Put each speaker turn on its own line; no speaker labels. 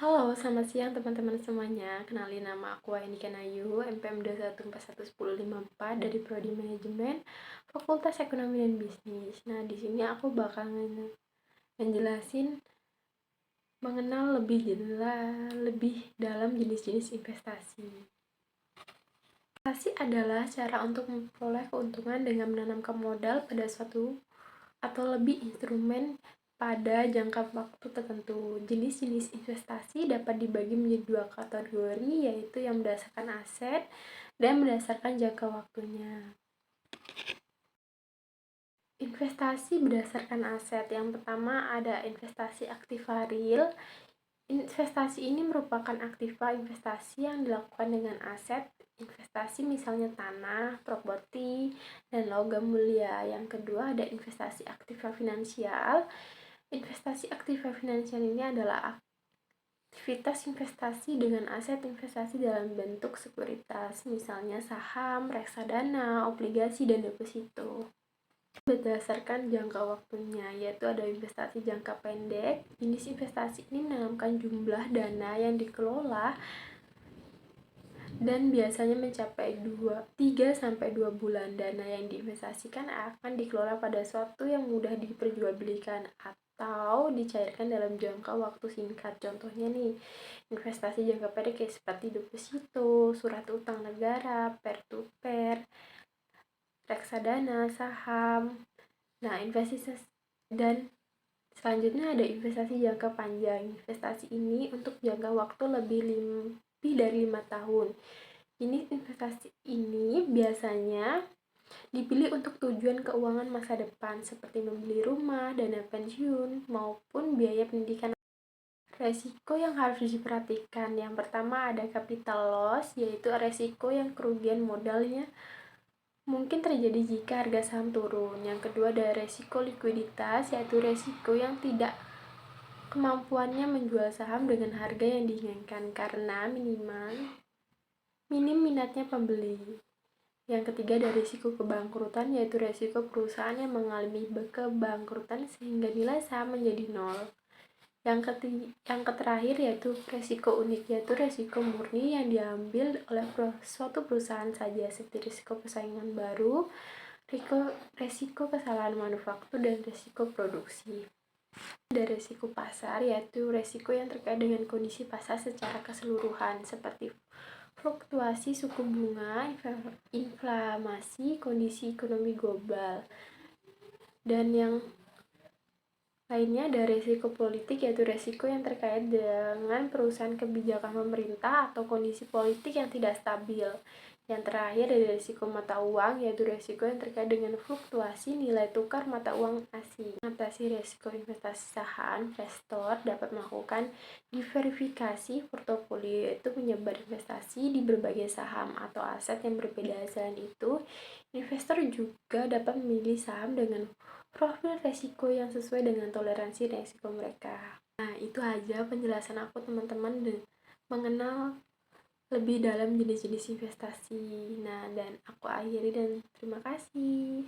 Halo, selamat siang teman-teman semuanya. Kenalin nama aku Ainika Nayu, MPM 2141154 dari Prodi Manajemen, Fakultas Ekonomi dan Bisnis. Nah, di sini aku bakal ngejelasin mengenal lebih dalam jenis-jenis investasi. Investasi adalah cara untuk memperoleh keuntungan dengan menanamkan modal pada suatu atau lebih instrumen pada jangka waktu tertentu. Jenis-jenis investasi dapat dibagi menjadi dua kategori, yaitu yang berdasarkan aset dan berdasarkan jangka waktunya. Investasi berdasarkan aset. Yang pertama ada investasi aktiva real. Investasi ini merupakan aktiva investasi yang dilakukan dengan aset investasi, misalnya tanah, properti, dan logam mulia. Yang kedua ada investasi aktiva finansial. Investasi aktiva finansial ini adalah aktivitas investasi dengan aset investasi dalam bentuk sekuritas, misalnya saham, reksadana, obligasi, dan deposito. Berdasarkan jangka waktunya, yaitu ada investasi jangka pendek. Jenis investasi ini menanamkan jumlah dana yang dikelola dan biasanya mencapai 3-2 bulan. Dana yang diinvestasikan akan dikelola pada suatu yang mudah diperjualbelikan atau dicairkan dalam jangka waktu singkat. Contohnya nih, investasi jangka pendek kayak seperti deposito, surat utang negara, peer to peer, reksadana, saham. Nah, investasi dan selanjutnya ada investasi jangka panjang. Investasi ini untuk jangka waktu lebih dari 5 tahun. Jenis investasi ini biasanya dipilih untuk tujuan keuangan masa depan seperti membeli rumah, dana pensiun, maupun biaya pendidikan. Resiko yang harus diperhatikan, yang pertama ada capital loss, yaitu resiko yang kerugian modalnya mungkin terjadi jika harga saham turun. Yang kedua ada resiko likuiditas, yaitu resiko yang tidak kemampuannya menjual saham dengan harga yang diinginkan karena minim minatnya pembeli. Yang ketiga ada risiko kebangkrutan, yaitu risiko perusahaan yang mengalami kebangkrutan sehingga nilai saham menjadi nol. Yang terakhir yaitu resiko unik, yaitu resiko murni yang diambil oleh suatu perusahaan saja, seperti risiko persaingan baru, resiko kesalahan manufaktur, dan resiko produksi. Ada resiko pasar, yaitu resiko yang terkait dengan kondisi pasar secara keseluruhan seperti fluktuasi suku bunga, inflasi, kondisi ekonomi global. Dan yang lainnya ada resiko politik, yaitu resiko yang terkait dengan perusahaan kebijakan pemerintah atau kondisi politik yang tidak stabil. Yang terakhir ada resiko mata uang, yaitu resiko yang terkait dengan fluktuasi nilai tukar mata uang asing. Mengatasi resiko investasi saham, investor dapat melakukan diversifikasi portofolio, yaitu menyebar investasi di berbagai saham atau aset yang berbeda. Selain itu, investor juga dapat memilih saham dengan profil resiko yang sesuai dengan toleransi resiko mereka. Nah, itu aja penjelasan aku teman-teman mengenal lebih dalam jenis-jenis investasi. Nah, dan aku akhiri dan terima kasih.